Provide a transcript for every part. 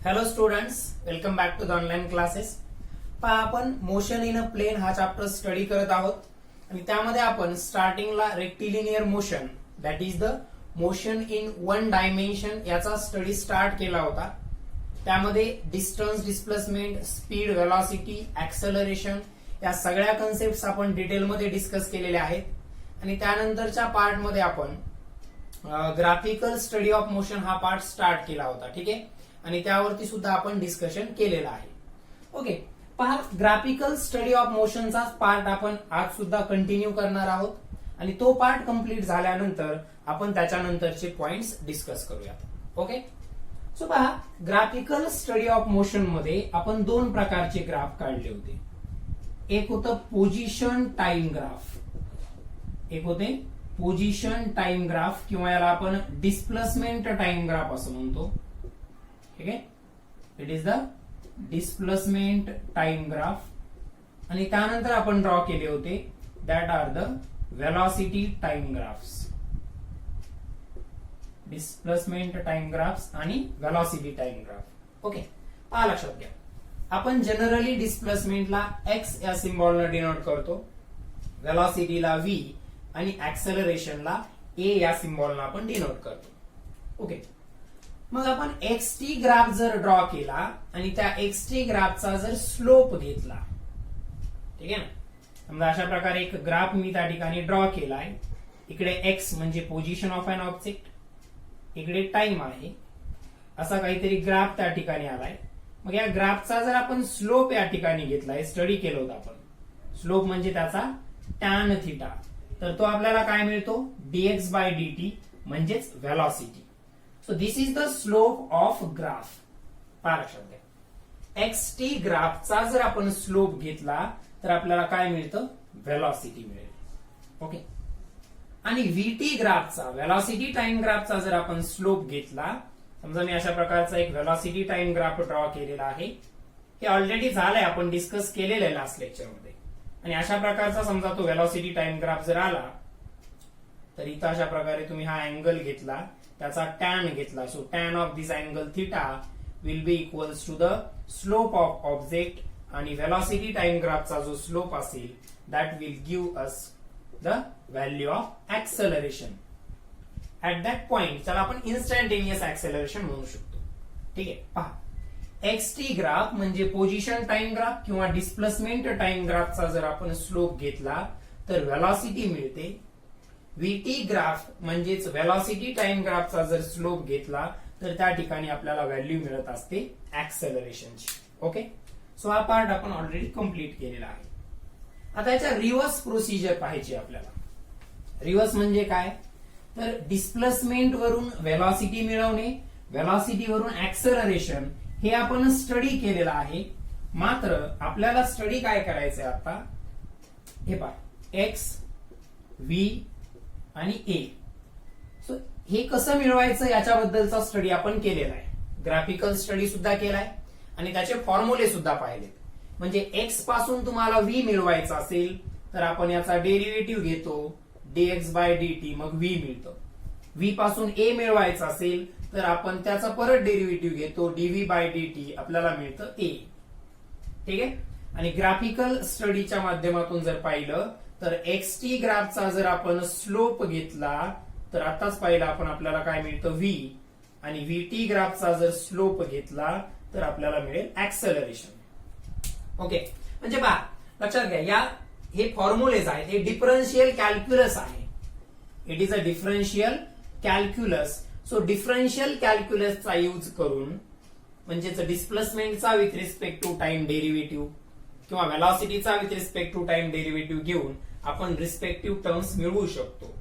Hello students, welcome back to the online classes. पहा, आपण motion in a plane हा chapter study करत आहोत आणि त्यामध्ये आपण स्टार्टिंगला rectilinear motion that is the motion in one dimension याचा स्टडी स्टार्ट केला होता. त्यामध्ये distance, displacement, speed, velocity, acceleration या सगळ्या कन्सेप्ट आपण डिटेलमध्ये डिस्कस केलेल्या आहेत आणि त्यानंतरच्या पार्टमध्ये आपण ग्राफिकल स्टडी ऑफ मोशन हा पार्ट स्टार्ट केला होता. ठीक आहे, आणि त्यावरती सुद्धा आपण डिस्कशन केलेलं आहे. ओके, पहा, ग्राफिकल स्टडी ऑफ मोशनचा पार्ट आपण आज सुद्धा कंटिन्यू करणार आहोत आणि तो पार्ट कंप्लीट झाल्यानंतर आपण त्याच्यानंतरचे पॉइंट्स डिस्कस करूयात. ओके, सो पहा, ग्राफिकल स्टडी ऑफ मोशन मध्ये आपण दोन प्रकारचे ग्राफ काढले होते. एक होतं पोझिशन टाइम ग्राफ, एक होते पोझिशन टाइम ग्राफ किंवा याला आपण डिस्प्लेसमेंट टाइम ग्राफ असं म्हणतो. ठीक आहे, it is the displacement time graph आणि त्यानंतर आपण ड्रॉ केले होते that are the velocity time graphs. Displacement time graphs आणि व्हेलॉसिटी टाइम ग्राफ. ओके, पहा, लक्षात घ्या, आपण जनरली डिस्प्लेसमेंटला एक्स या सिम्बॉलने डिनोट करतो, व्हेलॉसिटीला व्ही आणि ऍक्सेलरेशनला ए या सिम्बॉलने आपण डिनोट करतो. ओके, मग आपण एक्सटी ग्राफ जर ड्रॉ केला आणि त्या एक्सटी ग्राफचा जर स्लोप घेतला, ठीक आहे ना, समजा अशा प्रकारे एक ग्राफ मी त्या ठिकाणी ड्रॉ केलाय. इकडे एक्स म्हणजे पोझिशन ऑफ अन ऑब्जेक्ट, इकडे टाइम आहे, असा काहीतरी ग्राफ त्या ठिकाणी आलाय. मग या ग्राफचा जर आपण स्लोप या ठिकाणी घेतलाय, स्टडी केलं होतं आपण, स्लोप म्हणजे त्याचा टॅन थिटा, तर तो आपल्याला काय मिळतो, डीएक्स बाय डीटी म्हणजेच velocity. So this is the slope of graph. पहा, लक्षात घ्या, एक्सटी ग्राफचा जर आपण स्लोप घेतला तर आपल्याला काय मिळतं, व्हेलॉसिटी मिळेल. ओके, आणि व्हीटी ग्राफचा, व्हेलॉसिटी टाइम ग्राफचा जर आपण स्लोप घेतला, समजा मी अशा प्रकारचा एक व्हेलॉसिटी टाइम ग्राफ ड्रॉ केलेला आहे, हे ऑलरेडी झालंय, आपण डिस्कस केलेलं आहे लास्ट लेक्चरमध्ये. आणि अशा प्रकारचा समजा तो व्हेलॉसिटी टाइम ग्राफ जर आला तर इथं अशा प्रकारे तुम्ही हा अँगल घेतला, त्याचा टॅन घेतला. So tan of this angle theta will be equals to the slope of object आणि व्हेलॉसिटी टाइम ग्राफचा जो स्लोप असेल that will give us the value of acceleration at that point. त्याला आपण इन्स्टंटेनियस ऍक्सेलरेशन म्हणू शकतो. ठीक आहे, पहा, एक्सटी ग्राफ म्हणजे पोझिशन टाइम ग्राफ किंवा डिस्प्लेसमेंट टाइम ग्राफचा जर आपण स्लोप घेतला तर व्हेलॉसिटी मिळते. व्हीटी ग्राफ म्हणजेच व्हेलॉसिटी टाइम ग्राफचा जर स्लोप घेतला तर त्या ठिकाणी आपल्याला व्हॅल्यू मिळत असते ऍक्सेलरेशनची. ओके, सो हा पार्ट आपण ऑलरेडी कंप्लीट केलेला आहे. आता याच्या रिव्हर्स प्रोसिजर पाहायची आपल्याला. रिव्हर्स म्हणजे काय, तर डिस्प्लेसमेंट वरून व्हेलॉसिटी मिळवणे, व्हेलॉसिटी वरून ऍक्सेलरेशन, हे आपण स्टडी केलेलं आहे. मात्र आपल्याला स्टडी काय करायचंय आता, हे पहा, एक्स, व्ही आणि ए. सो हे कसं मिळवायचं याच्याबद्दलचा स्टडी आपण केलेला आहे, ग्राफिकल स्टडी सुद्धा केलाय आणि त्याचे फॉर्म्युले सुद्धा पाहिलेत. म्हणजे एक्स पासून तुम्हाला व्ही मिळवायचा असेल तर आपण याचा डेरिव्हेटिव्ह घेतो, डीएक्स बाय डीटी, मग व्ही मिळतं. व्ही पासून ए मिळवायचा असेल तर आपण त्याचा परत डेरिव्हेटिव्ह घेतो, डीव्ही बाय डीटी, आपल्याला मिळतं ए. ठीक आहे, आणि ग्राफिकल स्टडीच्या माध्यमातून जर पाहिलं तर एक्सटी ग्राफचा जर आपण स्लोप घेतला तर आताच पाहिलं आपण, आपल्याला काय मिळतं, व्ही, आणि व्हीटी ग्राफचा जर स्लोप घेतला तर आपल्याला मिळेल ऍक्सेलरेशन. ओके, म्हणजे पहा, लक्षात घ्या, या हे फॉर्म्युलेज आहेत, हे डिफरन्शियल कॅल्क्युलस आहे. It is a differential calculus. So differential कॅल्क्युलसचा यूज करून म्हणजेच डिस्प्लेसमेंटचा with respect to time derivative किंवा व्हेलॉसिटीचा with respect to time derivative घेऊन आपण रिस्पेक्टिव्ह टर्म्स मिळवू शकतो.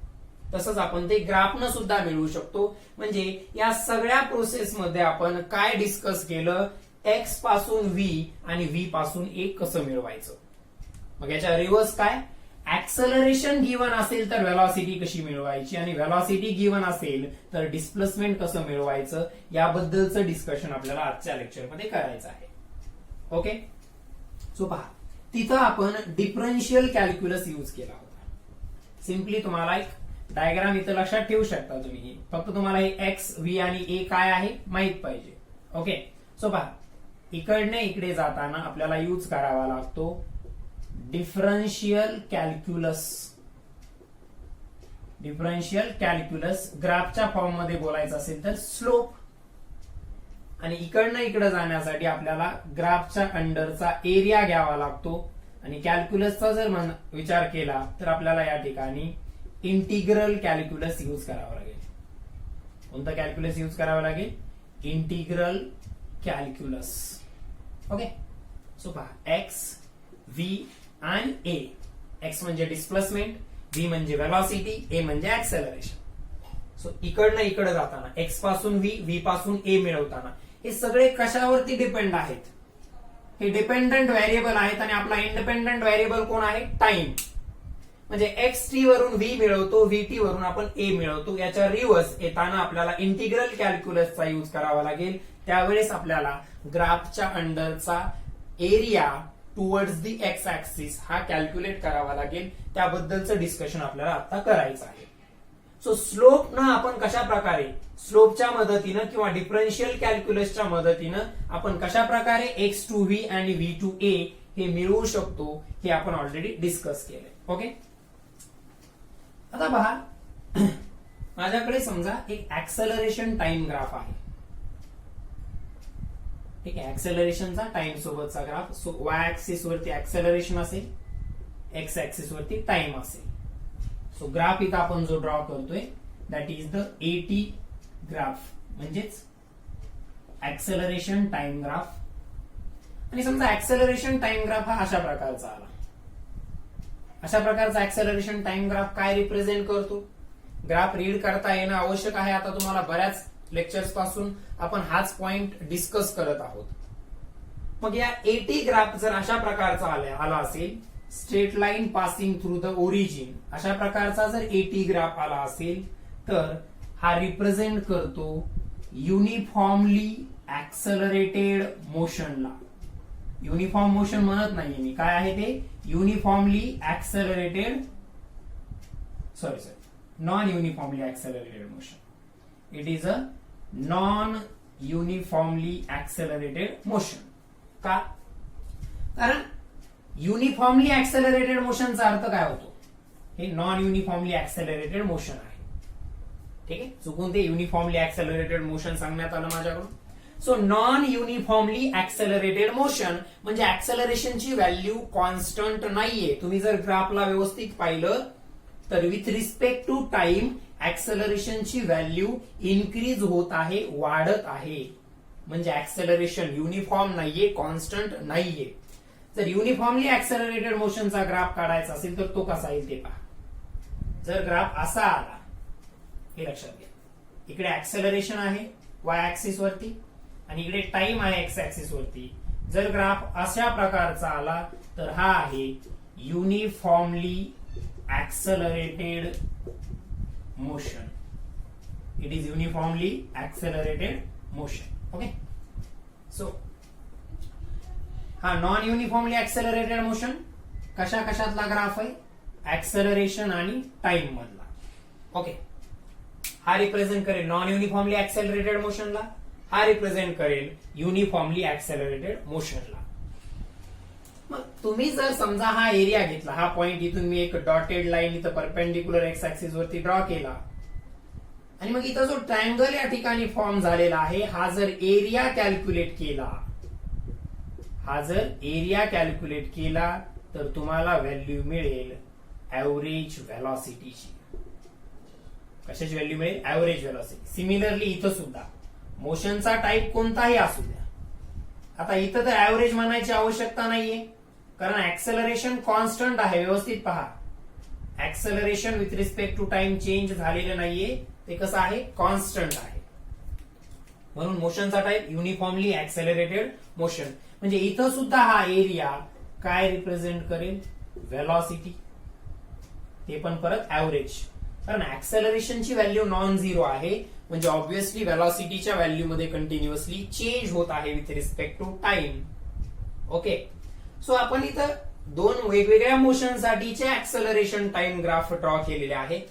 तसंच आपण ते ग्राफनं सुद्धा मिळवू शकतो. म्हणजे या सगळ्या प्रोसेसमध्ये आपण काय डिस्कस केलं, एक्स पासून व्ही आणि व्ही पासून ए कसं मिळवायचं. मग याच्या रिव्हर्स काय, ऍक्सेलरेशन गिवन असेल तर व्हेलॉसिटी कशी मिळवायची आणि व्हेलॉसिटी गिवन असेल तर डिस्प्लेसमेंट कसं मिळवायचं, याबद्दलचं डिस्कशन आपल्याला आजच्या लेक्चरमध्ये करायचं आहे. ओके, सो पहा, तिथं आपण डिफरन्शियल कॅल्क्युलस यूज केला होता. सिम्पली तुम्हाला एक डायग्राम इथं लक्षात ठेवू शकता तुम्ही, फक्त तुम्हाला हे एक्स, व्ही आणि ए काय आहे माहित पाहिजे. ओके, सो पहा, इकडने इकडे जाताना आपल्याला यूज करावा लागतो डिफरन्शियल कॅल्क्युलस. डिफरन्शियल कॅल्क्युलस ग्राफच्या फॉर्म मध्ये बोलायचं असेल तर स्लोप. आणि इकडनं इकडे जाण्यासाठी आपल्याला ग्राफच्या अंडरचा एरिया घ्यावा लागतो. आणि कॅल्क्युलसचा जर विचार केला तर आपल्याला या ठिकाणी इंटिग्रल कॅल्क्युलस यूज करावा लागेल. कोणतं कॅल्क्युलस यूज करावं लागेल? Integral calculus. ओके. सो पहा, एक्स, व्ही आणि ए. एक्स म्हणजे डिस्प्लेसमेंट, व्ही म्हणजे व्हेलॉसिटी, ए म्हणजे ऍक्सेलरेशन. सो इकडनं इकडे जाताना एक्स पासून व्ही पासून ए मिळवताना हे सगळे कशावरती डिपेंड आहेत? हे डिपेंडंट व्हेरिएबल आहेत. आणि आपला इंडिपेंडंट व्हेरिएबल कोण आहे? टाइम. म्हणजे एक्स टी वरून व्ही मिळवतो, व्ही टी वरून आपण ए मिळवतो. याच्या रिव्हर्स येताना आपल्याला इंटिग्रल कॅल्क्युलसचा यूज करावा लागेल. त्यावेळेस आपल्याला ग्राफच्या अंडरचा area towards the X axis हा कॅल्क्युलेट करावा लागेल. त्याबद्दलचं डिस्कशन आपल्याला आता करायचं आहे. सो स्लोप ना आपण कशा प्रकारे स्लोपच्या मदतीनं किंवा डिफरन्शियल कॅल्क्युलसच्या मदतीनं आपण कशा प्रकारे एक्स टू व्ही आणि व्ही टू ए हे मिळवू शकतो हे आपण ऑलरेडी डिस्कस केलंय. ओके. आता पहा, माझ्याकडे समजा एक ऍक्सेलरेशन टाइम ग्राफ आहे. ठीक आहे, ऍक्सेलरेशनचा टाइम सोबतचा ग्राफ. सो वाय ऍक्सिस वरती ऍक्सेलरेशन असेल, एक्स ऍक्सिस वरती टाइम असेल. सो ग्राफ इथं आपण जो ड्रॉ करतोय that is the eighty graph, म्हणजेच ऍक्सेलरेशन टाइम ग्राफ. आणि समजा ऍक्सेलरेशन टाइम ग्राफ हा अशा प्रकारचा आला. अशा प्रकारचा ऍक्सेलरेशन टाइम ग्राफ काय रिप्रेझेंट करतो? ग्राफ रीड करता येणं आवश्यक आहे. आता तुम्हाला बऱ्याच लेक्चर्स पासून आपण हाच पॉइंट डिस्कस करत आहोत. मग या एटी ग्राफ जर अशा प्रकारचा आला असेल, straight line passing through the origin, अशा प्रकारचा जर एटी ग्राफ आला असेल तर हा रिप्रेझेंट करतो युनिफॉर्मली ऍक्सेलरेटेड मोशनला. युनिफॉर्म मोशन म्हणत नाहीये मी, काय आहे ते? Uniformly accelerated, sorry non uniformly accelerated motion. It is a non uniformly accelerated motion. का? कारण युनिफॉर्मली ऍक्सेलरेटेड मोशनचा अर्थ काय होतो? हे नॉन युनिफॉर्मली ऍक्सेलरेटेड मोशन आहे. ठीक आहे, चुकून ते युनिफॉर्मली ऍक्सेलरेटेड मोशन सांगण्यात आलं माझ्याकडून. So non uniformly accelerated motion म्हणजे ऍक्सेलरेशनची व्हॅल्यू कॉन्स्टंट नाहीये. तुम्ही जर ग्राफला व्यवस्थित पाहिलं तर विथ रिस्पेक्ट टू टाइम ऍक्सेलरेशनची व्हॅल्यू इन्क्रीज होत आहे, वाढत आहे. म्हणजे ऍक्सेलरेशन युनिफॉर्म नाहीये, कॉन्स्टंट नाहीये. जर युनिफॉर्मली ऍक्सेलरेटेड मोशनचा ग्राफ काढायचा असेल तर तो कसा येईल ते पहा. जर ग्राफ असा आला, हे लक्षात घ्या, इकडे ऍक्सेलरेशन आहे वाय ऍक्सिस वरती आणि इकडे टाइम आहे एक्स ऍक्सिस वरती. जर ग्राफ अशा प्रकारचा आला तर हा आहे uniformly accelerated motion. It is uniformly accelerated motion. Okay. So हा नॉन युनिफॉर्मली ऍक्सेलरेटेड मोशन कशा कशातला ग्राफ आहे? ऍक्सेलरेशन आणि टाइम मधला. ओके. हा रिप्रेझेंट करेल नॉन युनिफॉर्मली ऍक्सेलरेटेड मोशनला, हा रिप्रेझेंट करेल युनिफॉर्मली ऍक्सेलरेटेड मोशनला. मग तुम्ही जर समजा हा एरिया घेतला, हा पॉइंट इथून मी एक डॉटेड लाईन इथं परपेंडिक्युलर एक्स ऍक्सिस वरती ड्रॉ केला आणि मग इथं जो ट्रायंगल या ठिकाणी फॉर्म झालेला आहे, हा जर एरिया कॅल्क्युलेट केला, हा जर एरिया कॅल्क्युलेट केला तर तुम्हाला व्हॅल्यू मिळेल ऍव्हरेज व्हेलॉसिटीची. कशाची व्हॅल्यू मिळेल? Average velocity. सिमिलरली इथं सुद्धा मोशनचा टाइप कोणताही असू द्या. आता इथं तर ऍव्हरेज म्हणायची आवश्यकता नाहीये कारण ऍक्सेलरेशन कॉन्स्टंट आहे. व्यवस्थित पहा, acceleration with respect to time change झालेलं नाहीये, ते कसं आहे? कॉन्स्टंट आहे. म्हणून मोशनचा टाइप युनिफॉर्मली ऍक्सेलरेटेड मोशन. म्हणजे इथं सुद्धा हा एरिया काय रिप्रेझेंट करेल? व्हेलॉसिटी. ते पण परत ऍव्हरेज, कारण ऍक्सेलरेशनची व्हॅल्यू नॉन झिरो आहे म्हणजे ऑब्व्हियसली व्हेलॉसिटीच्या व्हॅल्यू मध्ये कंटिन्युअसली चेंज होत आहे with respect to time. Okay. So आपण इथं दोन वेगवेगळ्या मोशन साठीचे ऍक्सेलरेशन टाइम ग्राफ ड्रॉ केलेले आहेत.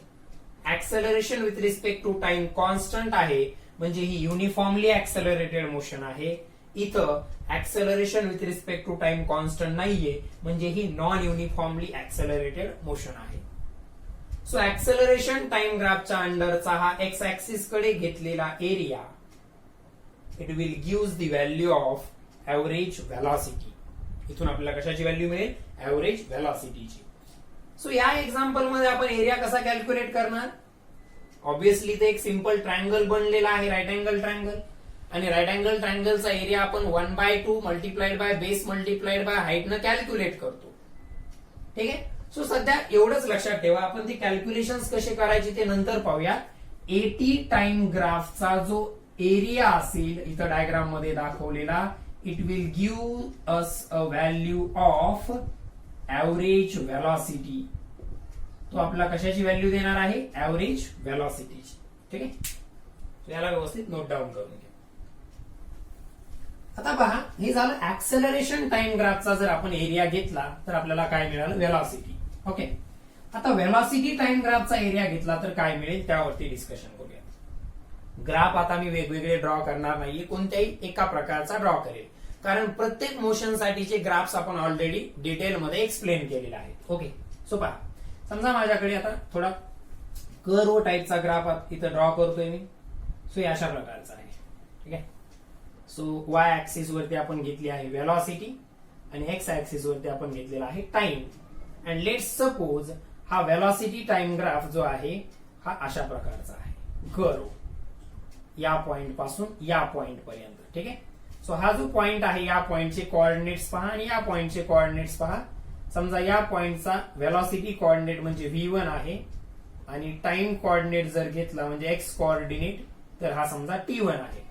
Acceleration with respect to time constant आहे म्हणजे ही युनिफॉर्मली ऍक्सेलरेटेड मोशन आहे. इथं acceleration with respect to time constant नाहीये, म्हणजे ही नॉन युनिफॉर्मली ऍक्सेलरेटेड मोशन आहे. सो ऍक्सेलरेशन टाइम ग्राफच्या अंडरचा हा एक्स ऍक्सिस कडे घेतलेला area it will give the value of average velocity. इथून आपल्याला कशाची व्हॅल्यू मिळेल? ऍव्हरेज व्हेलॉसिटीची. सो या एक्झाम्पल मध्ये आपण एरिया कसा कॅल्क्युलेट करणार? ऑब्विसली ते एक सिंपल ट्रायंगल बनलेला आहे, राईट अँगल ट्रायंगल, आणि राईट अँगल ट्रायंगलचा एरिया आपण 1/2 multiplied by base multiplied by height न कॅल्क्युलेट करतो. ठीक आहे. सो सध्या एवढंच लक्षात ठेवा, आपण ती कॅल्क्युलेशन्स कसे करायचे ते नंतर पाहूया. 80 टाइम ग्राफचा जो एरिया असेल इथं डायग्राम मध्ये दाखवलेला, it will give us a value of average velocity. तो आपला कशाची व्हॅल्यू देणार आहे? ऍव्हरेज व्हेलॉसिटीची. ठीक आहे. याला व्यवस्थित नोट डाऊन करून घ्या. आता पहा, हे झालं ऍक्सेलरेशन टाइम ग्राफचा जर आपण एरिया घेतला तर आपल्याला काय मिळालं? व्हेलॉसिटी. ओके. आता व्हेलॉसिटी टाइम ग्राफचा एरिया घेतला तर काय मिळेल त्यावरती डिस्कशन करूया. ग्राफ आता मी वेगवेगळे ड्रॉ करणार नाहीये, कोणत्याही एका प्रकारचा ड्रॉ करेल, कारण प्रत्येक मोशन साठीचे ग्राफ्स आपण ऑलरेडी डिटेलमध्ये एक्सप्लेन केलेले आहेत. ओके. सो पहा, समजा माझ्याकडे आता थोडा कर्व टाइपचा ग्राफ इथं ड्रॉ करतोय मी. सो हे अशा प्रकारचा आहे. ठीक आहे. सो वाय ऍक्सिस वरती आपण घेतली आहे व्हेलॉसिटी आणि एक्स ऍक्सिस वरती आपण घेतलेला आहे टाइम. अँड लेट्स सपोज हा व्हेलॉसिटी टाइम ग्राफ जो आहे हा अशा प्रकारचा आहे, कर्व या पॉइंट पासून या पॉइंट पर्यंत. ठीक आहे. सो हा जो पॉइंट आहे या पॉइंटचे कोऑर्डिनेट्स पहा आणि या पॉइंटचे कोऑर्डिनेट्स पहा. समजा या पॉइंटचा व्हेलॉसिटी कोऑर्डिनेट म्हणजे V1 आहे आणि टाइम कोऑर्डिनेट जर घेतला म्हणजे एक्स कोऑर्डिनेट तर हा समजा T1 आहे.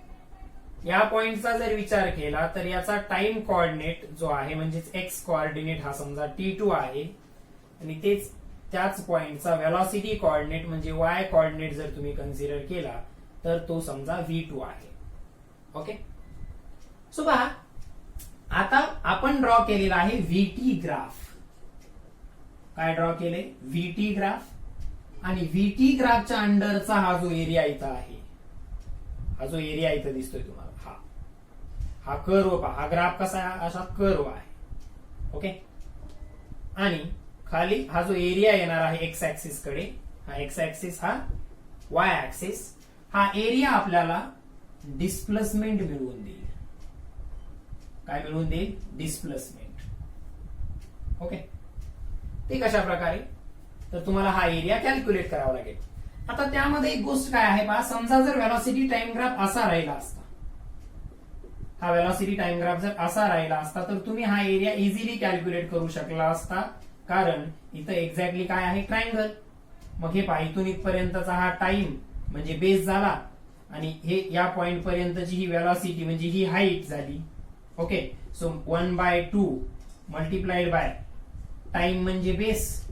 या पॉइंटचा जर विचार केला तर याचा टाइम कोऑर्डिनेट जो आहे म्हणजेच एक्स कोऑर्डिनेट हा समजा T2 आहे आणि त्याच पॉइंटचा व्हेलॉसिटी कोऑर्डिनेट म्हणजे वाय कोऑर्डिनेट जर तुम्ही कन्सिडर केला तर तो समजा V2 आहे. ओके. सो पहा, आता आपण ड्रॉ केलेला आहे VT ग्राफ. काय ड्रॉ केले? VT graph. आणि VT ग्राफच्या अंडरचा हा जो एरिया इथं आहे, हा जो एरिया इथं दिसतोय तुम्हाला, हा कर्व पहा. हा ग्राफ कसा आहे? असा कर्व आहे. ओके. आणि खाली हा जो एरिया येणार आहे एक्स ऍक्सिस कडे, हा एक्स ऍक्सिस हा वाय ऍक्सिस, हा एरिया आपल्याला डिस्प्लेसमेंट मिळवून देईल. काय मिळवून देईल? डिस्प्लेसमेंट. ओके. ते कशा प्रकारे? तर तुम्हाला हा एरिया कॅल्क्युलेट करावा लागेल. आता त्यामध्ये एक गोष्ट काय आहे पहा, समजा जर व्हेलॉसिटी टाइम ग्राफ असा राहिला असता, हा व्हेलॉसिटी टाइम ग्राफ जर असा राहिला असता तर तुम्ही हा एरिया इझिली कॅल्क्युलेट करू शकला असता, कारण इथं एक्झॅक्टली काय आहे? ट्रायंगल. मग हे पहा, इथून इथपर्यंतचा हा टाइम म्हणजे बेस झाला आणि हे या पॉइंट पर्यंतची ही व्हेलॉसिटी म्हणजे ही हाईट झाली. Okay. So 1/2 multiplied by time म्हणजे बेस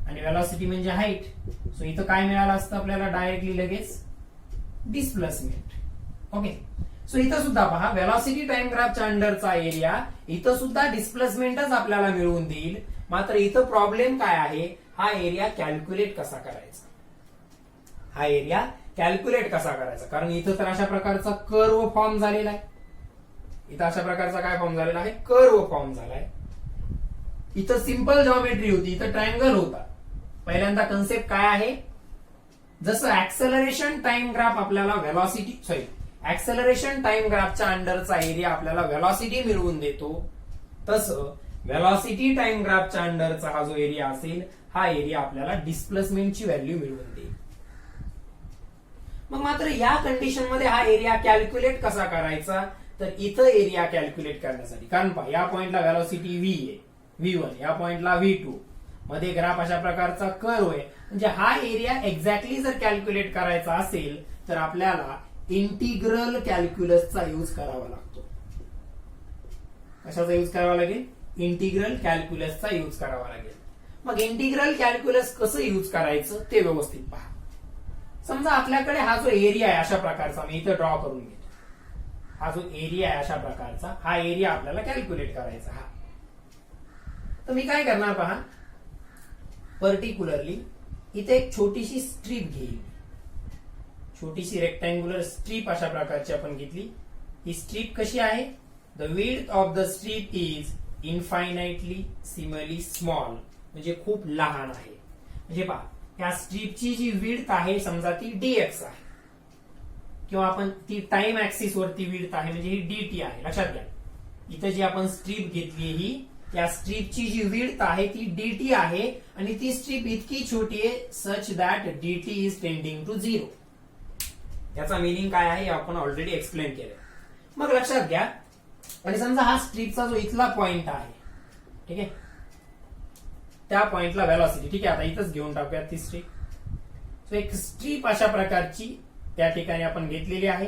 आणि व्हेलॉसिटी म्हणजे हाईट. सो इथं काय मिळालं असतं आपल्याला? डायरेक्टली लगेच डिस्प्लेसमेंट. ओके. सो इथं सुद्धा पहा, व्हेलॉसिटी टाइम ग्राफच्या अंडरचा एरिया इथं सुद्धा डिस्प्लेसमेंटच आपल्याला मिळवून देईल. मात्र इथं प्रॉब्लेम काय आहे? हा एरिया कॅल्क्युलेट कसा करायचा? हा एरिया कॅल्क्युलेट कसा करायचा? कारण इथं तर अशा प्रकारचा कर्व फॉर्म झालेला आहे. इथं अशा प्रकारचा काय फॉर्म झालेला आहे? कर्व फॉर्म झालाय. इथं सिंपल जॉमेट्री होती, इथं ट्रायंगल होता. पहिल्यांदा कन्सेप्ट काय आहे? जसं ऍक्सेलरेशन टाइम ग्राफ आपल्याला ऍक्सेलरेशन टाइम ग्राफच्या अंडरचा एरिया आपल्याला व्हेलॉसिटी मिळवून देतो, तसं व्हेलॉसिटी टाइम ग्राफच्या अंडरचा हा जो एरिया असेल हा एरिया आपल्याला डिस्प्लेसमेंटची व्हॅल्यू मिळवून देईल. मग मात्र या कंडिशन मध्ये हा एरिया कॅल्क्युलेट कसा करायचा? तर इथं एरिया कॅल्क्युलेट करण्यासाठी, कारण पहा या पॉइंटला व्हेलॉसिटी V आहे, V1, या पॉइंटला V2, मध्ये ग्राफ अशा प्रकारचा कर्व आहे, म्हणजे हा एरिया एक्झॅक्टली जर कॅल्क्युलेट करायचा असेल तर आपल्याला इंटिग्रल कॅल्क्युलसचा यूज करावा लागतो. कशाचा यूज करावा लागेल? इंटिग्रल कॅल्क्युलसचा यूज करावा लागेल. मग इंटिग्रल कॅल्क्युलस कसं यूज करायचं ते व्यवस्थित पहा. समजा आपल्याकडे हा जो एरिया आहे अशा प्रकारचा, मी इथं ड्रॉ करून घेतो. हा जो एरिया आहे अशा प्रकारचा, हा एरिया आपल्याला कॅल्क्युलेट करायचा. हा तर मी काय करणार पहा, पर्टिक्युलरली इथे एक छोटीशी स्ट्रीप घेईल. छोटीशी रेक्टँग्युलर स्ट्रीप अशा प्रकारची आपण घेतली. ही स्ट्रीप कशी आहे? The width of the strip is infinitely similarly small, म्हणजे खूप लहान आहे. म्हणजे पहा, या स्ट्रीपची जी विड्थ आहे समजा ती dx आहे, किंवा आपण ती टाइम ऍक्सिस वरती विड्थ आहे म्हणजे ही dt आहे. लक्षात घ्या, इथं जी आपण स्ट्रीप घेतली ही त्या स्ट्रीपची जी विड्थ आहे ती dt आहे आणि ती स्ट्रीप इतकी छोटी आहे such that dt is tending to 0. याचा मिनिंग काय आहे हे आपण ऑलरेडी एक्सप्लेन केलं. मग लक्षात घ्या, आणि समजा हा स्ट्रीपचा जो इथला पॉइंट आहे, ठीक आहे, त्या पॉइंटला व्हेलॉसिटी, ठीक आहे, आता इथंच घेऊन टाकूया ती स्ट्रीप. सो एक स्ट्रीप अशा प्रकारची त्या ठिकाणी आपण घेतलेली आहे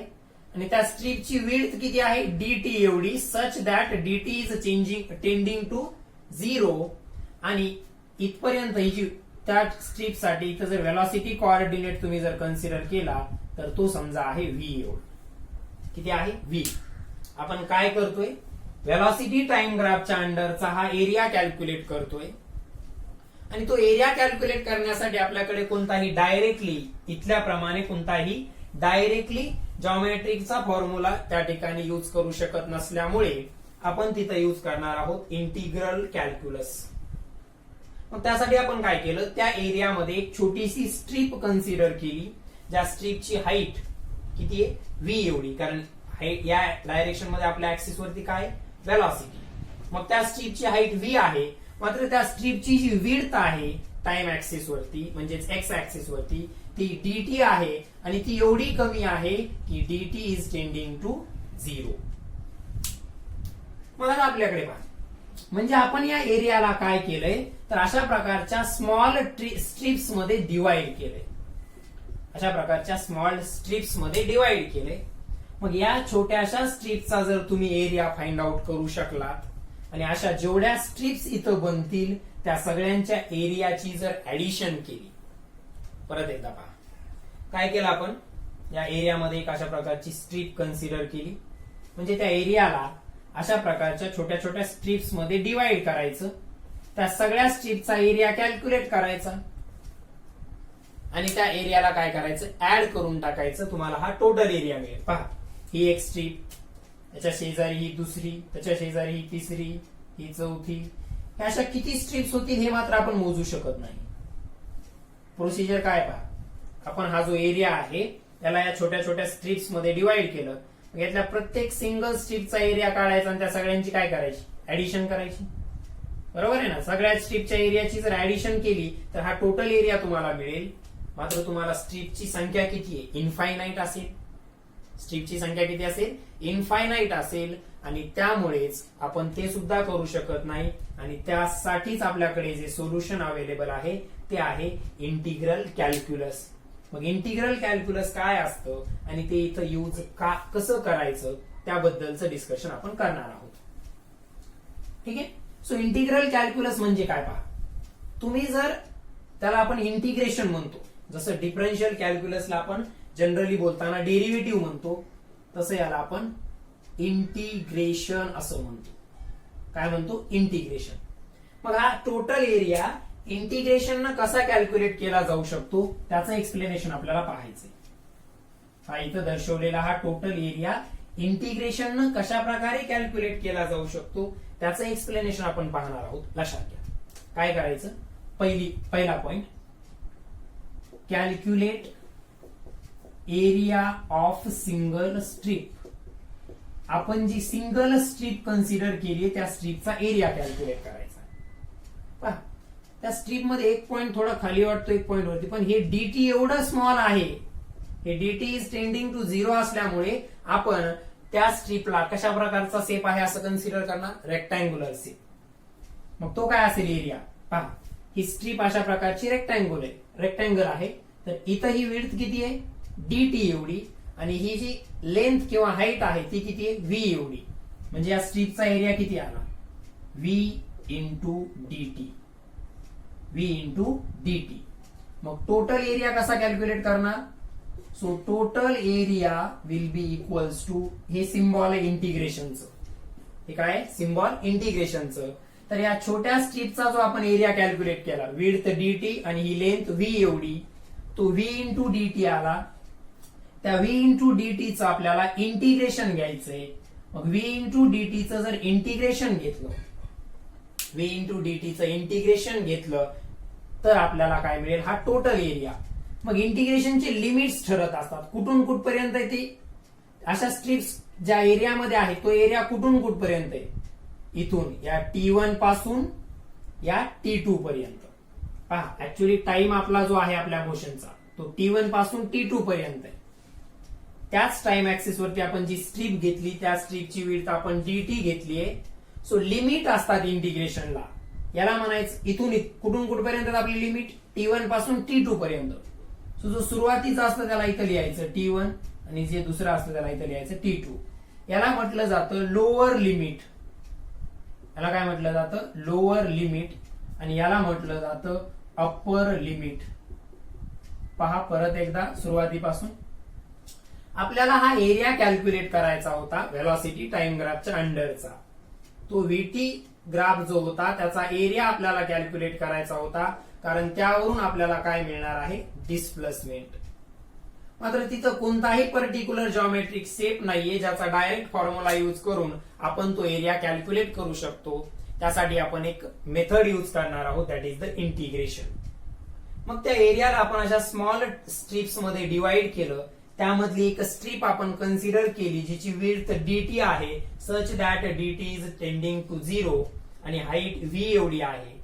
आणि त्या स्ट्रीपची विड्थ किती आहे dt एवढी, such that dt is tending to 0. आणि इथपर्यंत ही जी त्या स्ट्रीप साठी इथं जर व्हेलॉसिटी कोऑर्डिनेट तुम्ही जर कन्सिडर केला तर तो समजा आहे v एवढा. किती आहे v. आपण काय करतोय, व्हेलॉसिटी टाइम ग्राफच्या अंडरचा हा एरिया कॅल्क्युलेट करतोय आणि तो एरिया कॅल्क्युलेट करण्यासाठी आपल्याकडे कोणताही डायरेक्टली इथल्याप्रमाणे कोणताही डायरेक्टली जॉमेट्रिकचा फॉर्म्युला त्या ठिकाणी यूज करू शकत नसल्यामुळे आपण तिथं यूज करणार आहोत इंटिग्रल कॅल्क्युलस. मग त्यासाठी आपण काय केलं, त्या एरियामध्ये एक छोटीशी स्ट्रीप कन्सिडर केली, ज्या स्ट्रीपची हाईट किती आहे v एवढी, कारण या डायरेक्शन मध्ये आपल्या ऍक्सिस वरती काय व्हेलॉसिटी. मग त्या स्ट्रीपची हाईट v आहे, मात्र त्या स्ट्रीपची जी विड्थ आहे टाइम ऍक्सिस वरती म्हणजेच एक्स ऍक्सिस वरती ती dt आहे आणि ती एवढी कमी आहे की dt इज टेंडिंग टू 0. मग आता आपल्याकडे पहा, म्हणजे आपण या एरियाला काय केलंय तर अशा प्रकारच्या स्मॉल स्ट्रिप्स मध्ये डिवाइड केलंय, अशा प्रकारच्या स्मॉल स्ट्रिप्स मध्ये डिवाइड केले. मग या छोट्याशा स्ट्रिपचा जर तुम्ही एरिया फाइंड आउट करू शकलात आणि अशा जेवढ्या स्ट्रिप्स इथं बनतील त्या सगळ्यांच्या एरियाची जर ऍडिशन केली, परत एकदा पहा काय केलं आपण, या एरियामध्ये एक अशा प्रकारची स्ट्रीप कन्सिडर केली, म्हणजे त्या एरियाला अशा प्रकारच्या छोट्या छोट्या स्ट्रिप्स मध्ये डिवाइड करायचं, त्या सगळ्या स्ट्रिपचा एरिया कॅल्क्युलेट करायचा आणि त्या एरियाला काय करायचं ऍड करून टाकायचं, तुम्हाला हा टोटल एरिया मिळेल. पहा, ही एक स्ट्रीप, त्याच्या शेजारी ही दुसरी, त्याच्या शेजारी ही तिसरी, ही चौथी, अशा किती स्ट्रिप्स होतील हे मात्र आपण मोजू शकत नाही. प्रोसिजर काय पहा, आपण हा जो एरिया आहे त्याला या छोट्या छोट्या स्ट्रिप्स मध्ये डिवाइड केलं, यातल्या प्रत्येक सिंगल स्ट्रिपचा एरिया काढायचा आणि त्या सगळ्यांची काय करायची ऍडिशन करायची. बरोबर आहे ना, सगळ्या स्ट्रिपच्या एरियाची जर ऍडिशन केली तर हा टोटल एरिया तुम्हाला मिळेल. मात्र तुम्हाला स्ट्रिपची संख्या किती आहे इनफायनाइट असेल, स्ट्रिपची संख्या किती असेल इनफायनाइट असेल आणि त्यामुळेच आपण ते सुद्धा करू शकत नाही आणि त्यासाठीच आपल्याकडे जे सोल्युशन अवेलेबल आहे ते आहे इंटिग्रल कॅल्क्युलस. मग इंटिग्रल कॅल्क्युलस काय असतं आणि ते इथं यूज कसं करायचं त्याबद्दलचं डिस्कशन आपण करणार आहोत. ठीक आहे. सो इंटिग्रल कॅल्क्युलस म्हणजे काय पहा, तुम्ही जर त्याला आपण इंटिग्रेशन म्हणतो, जसं डिफरन्शियल कॅल्क्युलसला आपण जनरली बोलताना डेरिव्हेटिव्ह म्हणतो, तसं याला आपण इंटिग्रेशन असं म्हणतो. काय म्हणतो इंटिग्रेशन. मग हा टोटल एरिया इंटिग्रेशन न कसा कॅल्क्युलेट केला जाऊ शकतो त्याचं एक्सप्लेनेशन आपल्याला पाहायचंय. हा इथं दर्शवलेला हा टोटल एरिया इंटिग्रेशन न कशा प्रकारे कॅल्क्युलेट केला जाऊ शकतो त्याचं एक्सप्लेनेशन आपण पाहणार आहोत. लक्षात घ्या काय करायचं, पहिला point, calculate area of single strip. आपण जी सिंगल स्ट्रीप कन्सिडर केली त्या स्ट्रीपचा एरिया कॅल्क्युलेट करायचा. पहा, त्या स्ट्रीप मध्ये एक पॉइंट थोडा खाली वाटतो एक पॉइंट वरती, पण हे dt एवढं स्मॉल आहे, हे dt इज टेंडिंग टू 0 असल्यामुळे आपण त्या स्ट्रीपला कशा प्रकारचा शेप आहे असं कन्सिडर करणार, रेक्टँग्युलर शेप. मग तो काय असेल एरिया. पहा, ही स्ट्रीप अशा प्रकारची रेक्टँगल आहे, तर इथं ही विड्थ किती आहे dt एवढी आणि ही जी लेंथ किंवा हाईट आहे ती किती आहे v एवढी, म्हणजे या स्ट्रीपचा एरिया किती आला v इंटू dt. मग टोटल एरिया कसा कॅल्क्युलेट करणार, so total area will be equals to, हे सिम्बॉल आहे इंटिग्रेशनचं, हे काय सिम्बॉल इंटिग्रेशनचं. तर या छोट्या स्ट्रीपचा जो आपण एरिया कॅल्क्युलेट केला, विड्थ dt आणि ही लेंथ v एवढी, तो v इंटू dt आला. त्या v इंटू dt चं आपल्याला इंटिग्रेशन घ्यायचंय. मग व्ही इंटू डीटीचं जर इंटिग्रेशन घेतलं, व्ही इंटू डीटीचं इंटिग्रेशन घेतलं तर आपल्याला काय मिळेल, हा टोटल एरिया. मग इंटिग्रेशनचे लिमिट्स ठरत असतात, कुठून कुठपर्यंत आहे ती, अशा स्ट्रिप्स ज्या एरियामध्ये आहे तो एरिया कुठून कुठपर्यंत आहे, इथून या T1 पासून या T2 पर्यंत. पहा ऍक्च्युली टाइम आपला जो आहे आपल्या मोशनचा तो T1 पासून T2 पर्यंत आहे. त्याच टाइम ऍक्सिस वरती आपण जी स्ट्रीप घेतली त्या स्ट्रीपची विड्थ आपण dt घेतलीये. सो लिमिट असतात इंटिग्रेशनला, याला म्हणायचं इथून कुठून कुठपर्यंत आपली लिमिट, T1 पासून T2 पर्यंत. सो जो सुरुवातीचा असतं त्याला इथं लिहायचं T1 आणि जे दुसरं असतं त्याला इथं लिहायचं T2. याला म्हटलं जातं लोअर लिमिट, याला काय म्हटलं जातं, लोअर लिमिट, आणि याला म्हटलं जातं अप्पर लिमिट. पहा परत एकदा सुरुवातीपासून आपल्याला हा एरिया कॅल्क्युलेट करायचा होता व्हेलॉसिटी टाइम ग्राफच्या अंडरचा. तो व्हीटी ग्राफ जो होता त्याचा एरिया आपल्याला कॅल्क्युलेट करायचा होता, कारण त्यावरून आपल्याला काय मिळणार आहे, डिस्प्लेसमेंट. मात्र तिथं कोणताही पर्टिक्युलर जॉमेट्रिक स्टेप नाहीये ज्याचा डायरेक्ट फॉर्म्युला यूज करून आपण तो एरिया कॅल्क्युलेट करू शकतो. त्यासाठी आपण एक मेथड यूज करणार आहोत, दॅट इज द इंटिग्रेशन. मग त्या एरियाला आपण अशा स्मॉल स्ट्रिप्स मध्ये डिवाइड केलं, त्यामधली एक स्ट्रीप आपण कन्सिडर केली जिची विड्थ dt आहे, such that dt is tending to 0 आणि हाईट v एवढी आहे.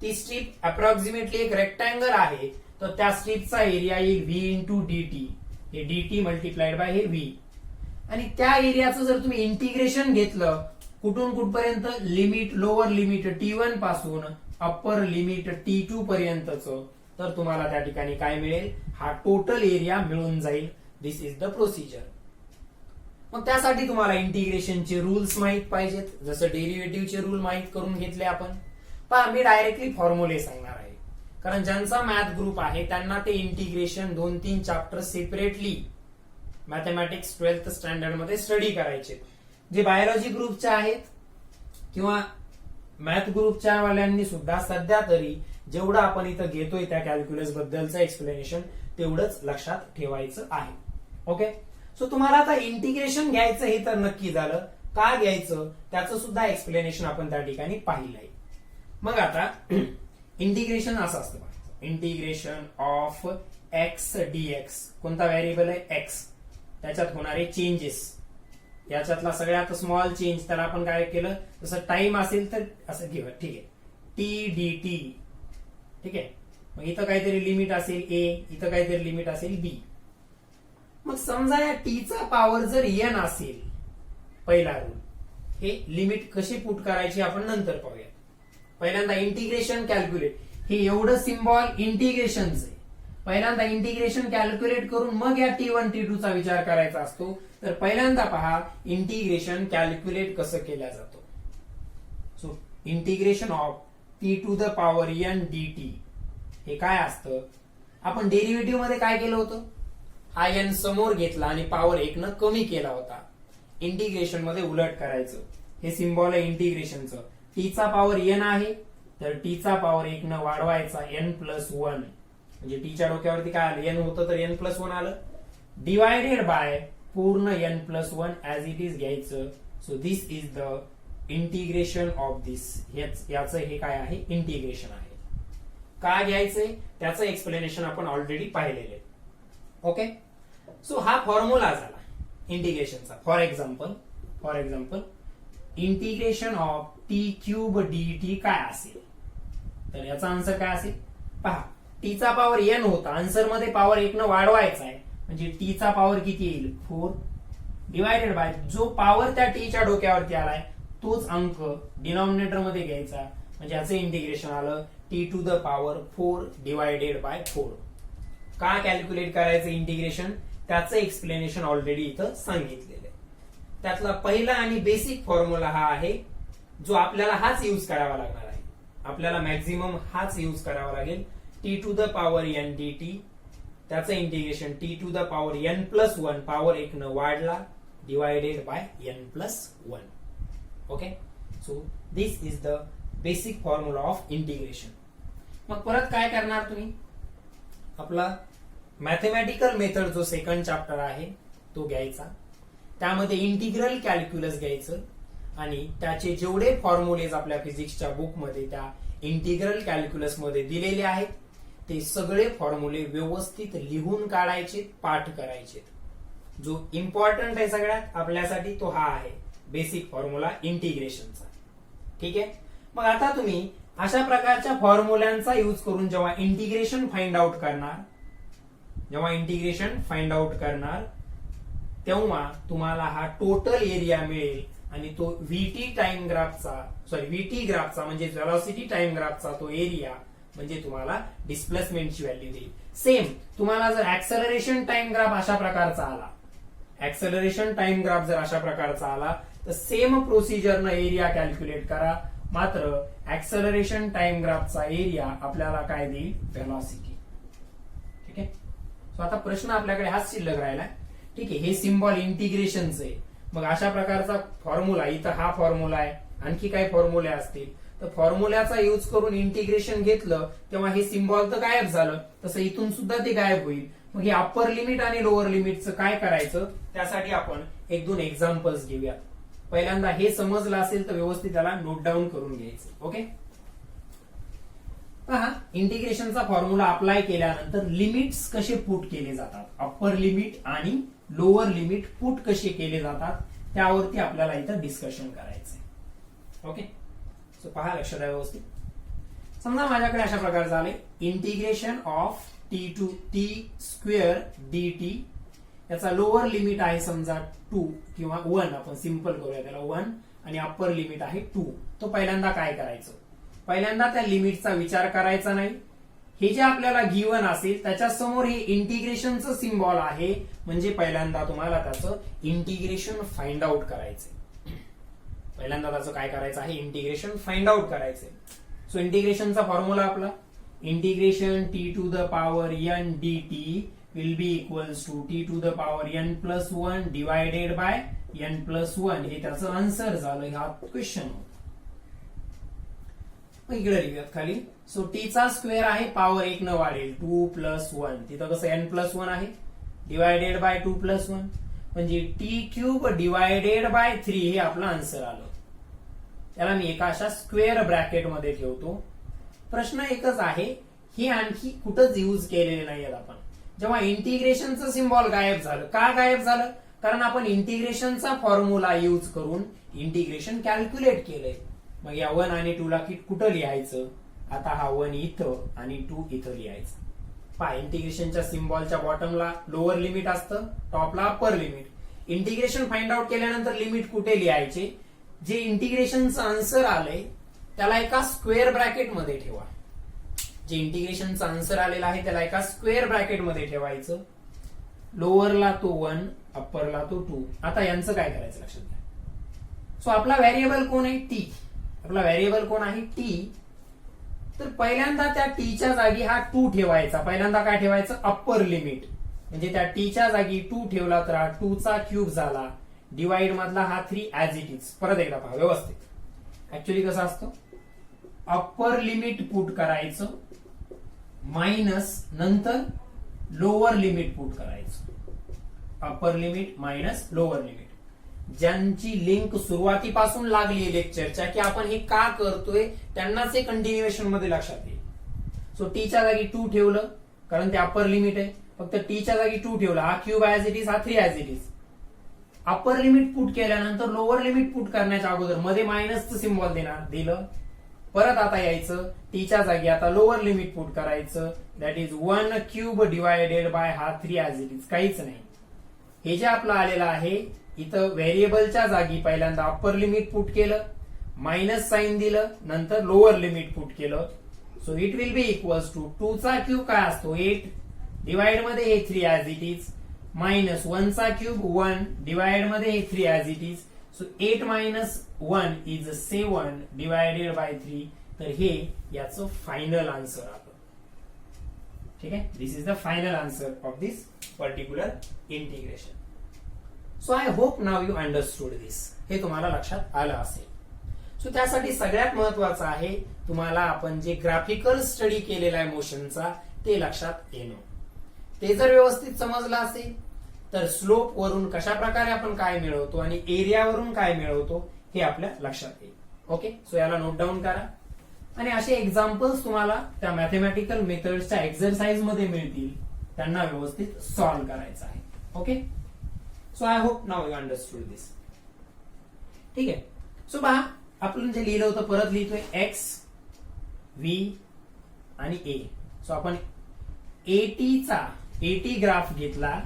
ती स्ट्रीप अप्रॉक्सिमेटली एक रेक्टँगल आहे, तर त्या स्ट्रीपचा एरिया येईल v इंटू dt, हे dt मल्टिप्लाइड बाय हे v. आणि त्या एरियाचं जर तुम्ही इंटिग्रेशन घेतलं कुठून कुठपर्यंत, लिमिट लोअर लिमिट T1 पासून अप्पर लिमिट T2 पर्यंतचं, तर तुम्हाला त्या ठिकाणी काय मिळेल, हा टोटल एरिया मिळून जाईल. दिस इज द प्रोसिजर. मग त्यासाठी तुम्हाला इंटिग्रेशनचे रूल्स माहित पाहिजेत, जसं डेरिव्हेटिव्हचे रूल माहित करून घेतले आपण. पण मी डायरेक्टली फॉर्म्युले सांगणार आहे, कारण ज्यांचा मॅथ ग्रुप आहे त्यांना ते integration 2-3 chapter separately mathematics 12th standard मध्ये स्टडी करायचे. जे बायोलॉजी ग्रुपचे आहेत किंवा मॅथ ग्रुपच्या वाल्यांनी सुद्धा सध्या तरी जेवढं आपण इथं घेतोय त्या कॅल्क्युलस बद्दलचं एक्सप्लेनेशन तेवढंच लक्षात ठेवायचं आहे. ओके, सो तुम्हाला आता इंटिग्रेशन घ्यायचं हे तर नक्की झालं, का घ्यायचं त्याचं सुद्धा एक्सप्लेनेशन आपण त्या ठिकाणी पाहिलं आहे. मग आता इंटिग्रेशन असं असतं, इंटिग्रेशन ऑफ एक्स डीएक्स. कोणता व्हेरिएबल आहे, एक्स, त्याच्यात होणारे चेंजेस, याच्यातला सगळ्यात स्मॉल चेंज त्याला आपण काय केलं, जसं टाइम असेल तर असं घेऊ, ठीक आहे, टी डी टी, ठीक आहे. मग इथं काहीतरी लिमिट असेल ए, इथं काहीतरी लिमिट असेल बी. मग समजा या टीचा पॉवर जर एन असेल, पहिला रूल, हे लिमिट कशी पुट करायची आपण नंतर पाहूया. पहिल्यांदा इंटिग्रेशन कॅल्क्युलेट, हे एवढं सिम्बॉल इंटिग्रेशनचं आहे. पहिल्यांदा इंटिग्रेशन कॅल्क्युलेट करून मग या T1 T2 चा विचार करायचा असतो. तर पहिल्यांदा पहा इंटिग्रेशन कॅल्क्युलेट कसं केलं जातं. So integration of T to the power N dt हे काय असतं, आपण डेरिव्हेटिव्ह मध्ये काय केलं होतं, हा एन समोर घेतला आणि पॉवर 1 न कमी केला होता. इंटिग्रेशन मध्ये उलट करायचं, हे सिम्बॉल आहे इंटिग्रेशनचं. टीचा पॉवर एन आहे तर टीचा पॉवर 1 न वाढवायचा n+1, म्हणजे टीच्या डोक्यावरती काय आलं, एन होतं तर n+1 आलं, डिवायडेड बाय पूर्ण n+1 ऍज इट इज घ्यायचं. So this is the integration of this. याचं हे काय आहे, इंटिग्रेशन आहे. का घ्यायचंय त्याचं एक्सप्लेनेशन आपण ऑलरेडी पाहिलेले. ओके, सो हा फॉर्म्युला झाला इंटिग्रेशनचा. For example integration of t³ dt काय असेल, तर याचा आन्सर काय असेल, पहा टीचा पॉवर एन होता, आन्सर मध्ये पॉवर 1 न वाढवायचा आहे, म्हणजे टीचा पॉवर किती येईल, 4, डिवायडेड बाय जो पॉवर त्या टीच्या डोक्यावरती आलाय तोच अंक डिनॉमिनेटर मध्ये घ्यायचा, म्हणजे याचं इंटिग्रेशन आलं t⁴ 4 डिवायडेड बाय 4. का कॅल्क्युलेट करायचं इंटिग्रेशन, त्याचं एक्सप्लेनेशन ऑलरेडी इथं सांगितलेलं आहे. त्यातला पहिला आणि बेसिक फॉर्म्युला हा आहे, जो आपल्याला हाच यूज करावा लागणार आहे. आपल्याला मॅक्झिमम हाच यूज करावा लागेल. t⁴n dt, त्याचं इंटिग्रेशन t⁴n+1 पॉवर 1 न वाढला divided by n+1. Okay, so this is the basic formula of integration. मग परत काय करणार तुम्ही, आपला मॅथमॅटिकल मेथड जो सेकंड चॅप्टर आहे तो घ्यायचा. त्यामध्ये इंटिग्रल कॅल्क्युलस घ्यायचं आणि त्याचे जेवढे फॉर्म्युलेज आपल्या फिजिक्सच्या बुकमध्ये त्या इंटिग्रल कॅल्क्युलस मध्ये दिलेले आहेत ते सगळे फॉर्म्युले व्यवस्थित लिहून काढायचे, पाठ करायचे. जो इम्पॉर्टंट आहे सगळ्यात आपल्यासाठी तो हा आहे, बेसिक फॉर्म्युला इंटिग्रेशनचा. ठीक आहे. मग आता तुम्ही अशा प्रकारच्या फॉर्म्युल्यांचा यूज करून जेव्हा इंटिग्रेशन फाइंड आउट करणार तेव्हा तुम्हाला हा टोटल एरिया मिळेल आणि तो व्हीटी ग्राफचा म्हणजे व्हेलॉसिटी टाइम ग्राफचा तो एरिया म्हणजे तुम्हाला डिस्प्लेसमेंटची व्हॅल्यू देईल. सेम तुम्हाला जर ऍक्सेलरेशन टाइम ग्राफ अशा प्रकारचा आला तर सेम प्रोसिजरनं एरिया कॅल्क्युलेट करा. मात्र ऍक्सेलरेशन टाइम ग्राफचा एरिया आपल्याला काय देईल? व्हेलॉसिटी. ठीक आहे. सो आता प्रश्न आपल्याकडे हाच शिल्लक राहिला. ठीक आहे. हे सिम्बॉल इंटिग्रेशनचं आहे. मग अशा प्रकारचा फॉर्म्युला, इथं हा फॉर्म्युला आहे, आणखी काही फॉर्म्युले असतील तर फॉर्म्युल्याचा यूज करून इंटिग्रेशन घेतलं तेव्हा हे सिम्बॉल तर गायब झालं, तसं इथून सुद्धा ते गायब होईल. मग हे अप्पर लिमिट आणि लोअर लिमिटचं काय करायचं त्यासाठी आपण 1-2 एक्झाम्पल्स घेऊयात. पहिल्यांदा हे समजलं असेल तर व्यवस्थित त्याला नोट डाऊन करून घ्यायचं. ओके. पहा, इंटिग्रेशनचा फॉर्म्युला अप्लाय केल्यानंतर लिमिट्स कसे पुट केले जातात, अप्पर लिमिट आणि लोअर लिमिट पुट कसे केले जातात त्यावरती आपल्याला इथं डिस्कशन करायचंय. ओके. सो पहा, लक्षात आहे व्यवस्थित. समजा माझ्याकडे अशा प्रकारचं आलंय integration of T to T square D T. याचा लोअर लिमिट आहे समजा 2 किंवा 1, आपण सिंपल करूया त्याला 1, आणि अप्पर लिमिट आहे 2. तो पहिल्यांदा काय करायचं? पहिल्यांदा त्या लिमिटचा विचार करायचा नाही. हे जे आपल्याला गिवन असेल त्याच्या समोर हे इंटिग्रेशनचं सिम्बॉल आहे, म्हणजे पहिल्यांदा तुम्हाला त्याचं इंटिग्रेशन फाइंड आउट करायचंय. पहिल्यांदा त्याचं काय करायचं आहे? इंटिग्रेशन फाइंड आउट करायचंय. सो इंटिग्रेशनचा फॉर्म्युला आपला integration T to the power n dt will be equals to t to the power n+1 divided by n+1. हे त्याचं आन्सर झालं. हा क्वेश्चन होता. इकडे लिहूयात खाली. सो टी चा स्क्वेअर आहे, पॉवर 1 न वाढेल, 2+1. तिथं कसं n+1 आहे, डिवायडेड बाय 2+1 म्हणजे t³ डिवायडेड बाय 3 हे आपलं आन्सर आलं. त्याला मी एका अशा स्क्वेअर ब्रॅकेट मध्ये ठेवतो. प्रश्न एकच आहे, हे आणखी कुठंच यूज केलेले नाहीयेत आपण. जेव्हा इंटिग्रेशनचं सिम्बॉल गायब झालं, का गायब झालं? कारण आपण इंटिग्रेशनचा फॉर्म्युला यूज करून इंटिग्रेशन कॅल्क्युलेट केलंय. मग या 1 आणि 2 ला कुठं लिहायचं? आता हा 1 इथं आणि 2 इथं लिहायचं. पहा, इंटिग्रेशनच्या सिम्बॉलच्या बॉटमला लोअर लिमिट असतं, टॉपला upper limit. Integration find out केल्यानंतर लिमिट कुठे लिहायचे? जे इंटिग्रेशनचं आन्सर आलंय त्याला एका स्क्वेअर ब्रॅकेट मध्ये ठेवा. जे इंटिग्रेशनचा आन्सर आलेला आहे त्याला एका स्क्वेअर ब्रॅकेट मध्ये ठेवायचं. लोअरला तो 1, अप्परला तो 2. आता यांचं काय करायचं लक्षात घ्या. सो आपला व्हेरिएबल कोण आहे? टी. आपला व्हेरिएबल कोण आहे? टी. तर पहिल्यांदा त्या टीच्या जागी हा 2 ठेवायचा. पहिल्यांदा काय ठेवायचं? Upper limit. म्हणजे त्या टीच्या जागी 2 ठेवला तर हा 2 चा क्यूब झाला. डिवाइड मधला हा 3 ऍज इट इज. परत एकदा पहा व्यवस्थित. ऍक्च्युअली कसं असतं, अप्पर लिमिट पुट करायचं मायनस नंतर लोअर लिमिट पुट करायचं. Upper limit minus lower limit. ज्यांची लिंक सुरुवातीपासून लागली लेक्चरच्या की आपण हे का करतोय त्यांनाच हे कंटिन्युएशन मध्ये लक्षात येईल. सो टीच्या जागी 2 ठेवलं कारण ते अप्पर लिमिट आहे. फक्त टीच्या जागी 2 ठेवला. हा क्यूब ऍज इट इज, हा 3 as it is. Upper limit put केल्यानंतर लोअर लिमिट पुट करण्याच्या अगोदर मध्ये मायनसचं सिम्बॉल दिलं. परत आता यायचं टीच्या जागी आता लोअर लिमिट पुट करायचं. That is 1 cube divided by हा 3 ऍज इट इज. काहीच नाही. हे जे आपलं आलेलं आहे इथं व्हेरिएबलच्या जागी पहिल्यांदा अप्पर लिमिट पुट केलं, मायनस साइन दिलं, नंतर लोअर लिमिट पुट केलं. So it will be equals to 2 चा क्यूब काय असतो? 8. डिवाइड मध्ये हे 3 ऍज इट इज. मायनस 1 चा क्यूब 1. डिवाइड मध्ये हे 3 as it is. So 8 minus 1 is 7 divided by 3. तर हे याचं फायनल आन्सर आलं. ठीक आहे. This is the final answer of this particular integration. So I hope now you understood this. हे तुम्हाला लक्षात आलं असेल. सो त्यासाठी सगळ्यात महत्वाचं आहे तुम्हाला आपण जे ग्राफिकल स्टडी केलेला आहे मोशनचा ते लक्षात येणं. ते जर व्यवस्थित समजलं असेल तर स्लोप वरून कशा प्रकारे आपण काय मिळवतो आणि एरियावरून काय मिळवतो हे आपल्या लक्षात येईल. ओके, सो याला नोट डाऊन करा आणि असे एक्झाम्पल्स तुम्हाला त्या मॅथमॅटिकल मेथड्सच्या एक्सरसाइज मध्ये मिळतील, त्यांना व्यवस्थित सॉल्व्ह करायचं आहे. Okay, so I hope now you understood this. ठीक आहे, सो पहा आपण जे लिहिलं होतं परत लिहितोय एक्स व्ही आणि ए. सो आपण एटी ग्राफ घेतला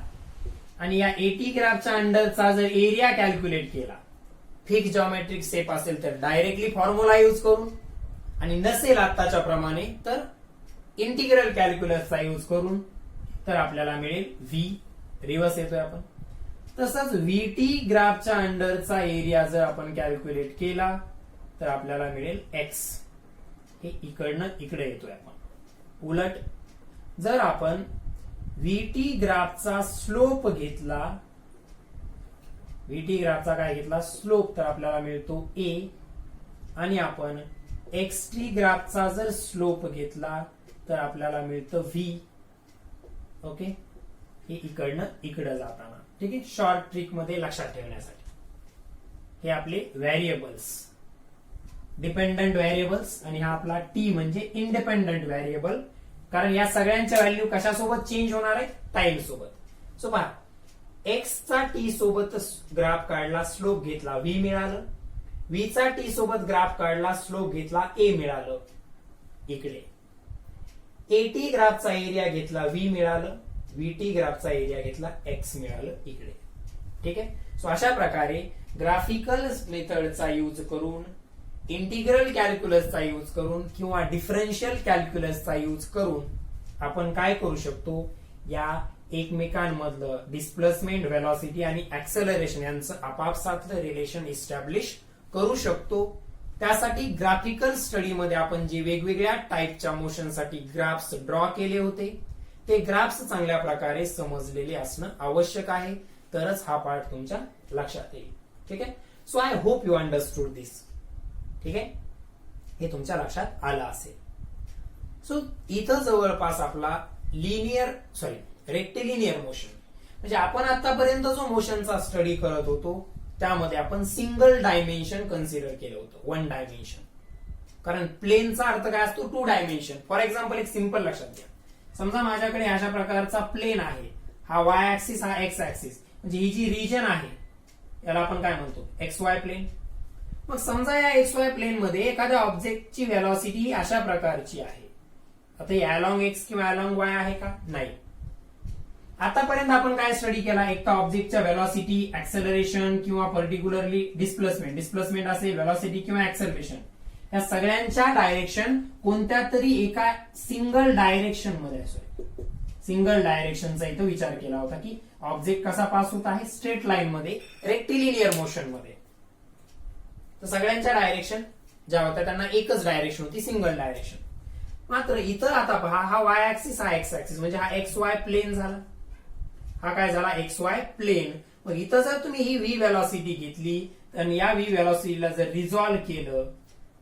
आणि या एटी ग्राफच्या अंडरचा जर एरिया कॅल्क्युलेट केला, फिक्स जॉमेट्रिक शेप असेल तर डायरेक्टली फॉर्म्युला यूज करून, आणि नसेल आताच्या प्रमाणे तर इंटिग्रल कॅल्क्युलसचा यूज करून, तर आपल्याला मिळेल व्ही. रिव्हर्स येतोय आपण. तसंच व्हीटी ग्राफच्या अंडरचा एरिया जर आपण कॅल्क्युलेट केला तर आपल्याला मिळेल एक्स. हे इकडनं इकडे येतोय आपण. उलट जर आपण व्हीटी ग्राफचा स्लोप घेतला, व्हीटी ग्राफचा काय घेतला स्लोप, तर आपल्याला मिळतो ए. आणि आपण एक्सटी ग्राफचा जर स्लोप घेतला तर आपल्याला मिळतं व्ही. ओके, हे इकडनं इकडं जाताना. ठीक आहे, शॉर्ट ट्रिक मध्ये लक्षात ठेवण्यासाठी. हे आपले व्हेरिएबल्स, डिपेंडंट व्हेरिएबल्स, आणि हा आपला टी म्हणजे इंडिपेंडंट व्हेरिएबल, कारण या सगळ्यांच्या व्हॅल्यू कशासोबत चेंज होणार आहे, टाइम सोबत. सो पहा, एक्सचा टी सोबत ग्राफ काढला, स्लोप घेतला, व्ही मिळालं. व्हीचा टी सोबत ग्राफ काढला, स्लोप घेतला, ए मिळालं. इकडे एटी ग्राफचा एरिया घेतला, व्ही मिळालं. व्हीटी ग्राफचा एरिया घेतला, एक्स मिळालं इकडे. ठीक आहे, सो अशा प्रकारे ग्राफिकल मेथडचा यूज करून, इंटिग्रल कॅल्क्युलसचा यूज करून किंवा डिफरन्शियल कॅल्क्युलसचा यूज करून आपण काय करू शकतो, या एकमेकांमधलं डिस्प्लेसमेंट, व्हेलॉसिटी आणि ऍक्सेलरेशन यांचं आपापसातलं रिलेशन इस्टॅब्लिश करू शकतो. त्यासाठी ग्राफिकल स्टडीमध्ये आपण जे वेगवेगळ्या टाईपच्या मोशनसाठी ग्राफ्स ड्रॉ केले होते, ते ग्राफ्स चांगल्या प्रकारे समजलेले असणं आवश्यक आहे, तरच हा पार्ट तुमच्या लक्षात येईल. ठीक आहे, so I hope you understood this. ठीक आहे, हे तुमच्या लक्षात आलं असेल. सो इथं जवळपास आपला रेक्टिलिनियर मोशन, म्हणजे आपण आतापर्यंत जो मोशनचा स्टडी करत होतो त्यामध्ये आपण सिंगल डायमेन्शन कन्सिडर केलं होतं, वन डायमेन्शन. कारण प्लेनचा अर्थ काय असतो, टू डायमेन्शन. फॉर एक्झाम्पल एक सिंपल लक्षात घ्या, समजा माझ्याकडे अशा प्रकारचा प्लेन आहे, हा वाय ऍक्सिस, हा एक्स ऍक्सिस, म्हणजे ही जी रिजन आहे याला आपण काय म्हणतो, एक्स वाय प्लेन. मग समजा या एक्स वाय प्लेन मध्ये एखाद्या ऑब्जेक्टची व्हेलॉसिटी अशा प्रकारची आहे. आता ही अलॉंग एक्स किंवा अलॉंग वाय आहे का, नाही. आतापर्यंत आपण काय स्टडी केला, एका ऑब्जेक्टच्या व्हेलॉसिटी, ऍक्सेलरेशन किंवा पर्टिक्युलरली डिस्प्लेसमेंट असेल, व्हेलॉसिटी किंवा ऍक्सेलरेशन, या सगळ्यांच्या डायरेक्शन कोणत्या तरी एका सिंगल डायरेक्शन मध्ये असो. सिंगल डायरेक्शनचा इथं विचार केला होता की ऑब्जेक्ट कसा पास होत आहे, स्ट्रेट लाईन मध्ये, रेक्टिलिनियर मोशन मध्ये. तर सगळ्यांच्या डायरेक्शन ज्या होत्या त्यांना एकच डायरेक्शन होती, सिंगल डायरेक्शन. मात्र इथं आता पहा, हा वाय ऍक्सिस, हा एक्स ऍक्सिस, म्हणजे हा एक्स वाय प्लेन झाला. हा काय झाला, एक्स वाय प्लेन. मग इथं जर तुम्ही ही व्ही व्हेलॉसिटी घेतली आणि या व्ही व्हेलॉसिटीला जर रिझॉल्व्ह केलं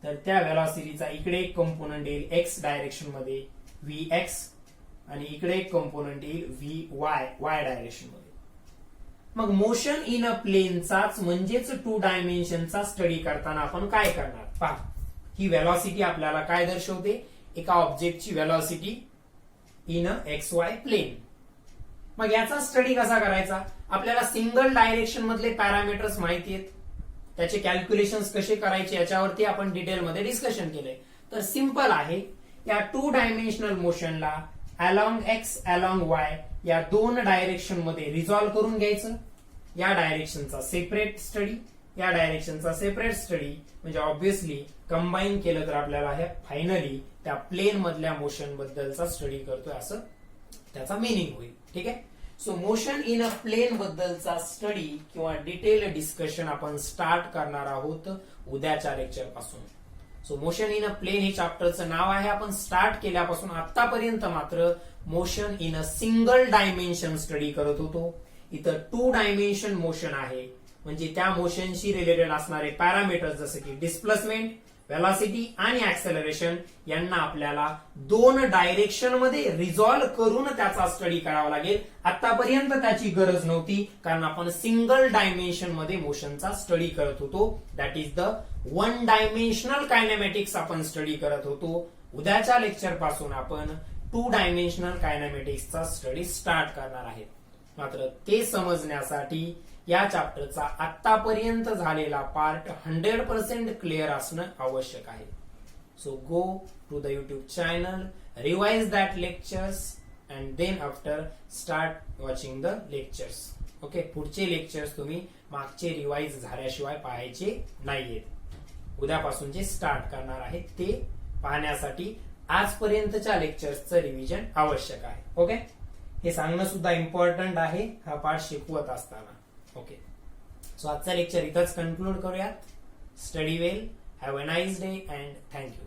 तर त्या व्हेलॉसिटीचा इकडे एक कंपोनंट येईल एक्स डायरेक्शन मध्ये, व्ही एक्स, आणि इकडे एक कंपोनंट येईल व्ही वाय डायरेक्शन मध्ये. मग मोशन इन अ प्लेनचाच म्हणजेच टू डायमेन्शनचा स्टडी करताना आपण काय करणार, पहा, ही व्हेलॉसिटी आपल्याला काय दर्शवते, एका ऑब्जेक्टची velocity in a X Y plane. मग याचा स्टडी कसा करायचा, आपल्याला सिंगल डायरेक्शन मधले पॅरामीटर्स माहिती आहेत, त्याचे कॅल्क्युलेशन्स कसे करायचे याच्यावरती आपण डिटेलमध्ये डिस्कशन केलंय. तर सिंपल आहे, या टू डायमेन्शनल मोशनला अलॉंग एक्स, अलॉंग वाय या दोन डायरेक्शन मध्ये रिझॉल्व्ह करून घ्यायचं. या डायरेक्शनचा सेपरेट स्टडी, या डायरेक्शनचा सेपरेट स्टडी, म्हणजे ऑब्व्हियसली कंबाईन केलं तर आपल्याला हे फायनली त्या प्लेन मधल्या मोशन बद्दलचा स्टडी करतोय असं त्याचा मिनिंग होईल. ठीक आहे, so motion in a plane बद्दलचा स्टडी किंवा डिटेल डिस्कशन आपण स्टार्ट करणार आहोत उद्याच्या लेक्चर पासून. So motion in a plane हे चॅप्टरचं नाव आहे. आपण स्टार्ट केल्यापासून आतापर्यंत मात्र motion in a single dimension study करत होतो. इथं टू डायमेन्शन मोशन आहे, म्हणजे त्या मोशनशी रिलेटेड असणारे पॅरामीटर्स जसे की डिस्प्लेसमेंट, व्हेलॉसिटी आणि ऍक्सेलरेशन यांना आपल्याला 2 डायरेक्शन मध्ये रिझॉल्व्ह करून त्याचा स्टडी करावा लागेल. आतापर्यंत त्याची गरज नव्हती, कारण आपण सिंगल डायमेन्शन मध्ये मोशनचा स्टडी करत होतो. दॅट इज द 1 डायमेन्शनल कायनेमॅटिक्स आपण स्टडी करत होतो. उद्याच्या लेक्चर पासून आपण 2 डायमेन्शनल कायनेमॅटिक्सचा स्टडी स्टार्ट करणार आहेत. मात्र ते समजण्यासाठी या चॅप्टरचा आतापर्यंत झालेला पार्ट 100% क्लिअर असणं आवश्यक आहे. So go to the YouTube channel, revise that lectures and then after start watching the lectures. Okay, पुढचे लेक्चर्स तुम्ही मागचे रिवाइज झाल्याशिवाय पाहायचे नाहीयेत. उद्यापासून जे स्टार्ट करणार आहे ते पाहण्यासाठी आजपर्यंतच्या लेक्चर्सचं रिव्हिजन आवश्यक आहे. ओके, हे सांगणं सुद्धा इम्पॉर्टंट आहे हा पाठ शिकवत असताना. ओके, सो आजचा लेक्चर इथंच कन्क्लूड करूयात. Study well, have a nice day and thank you.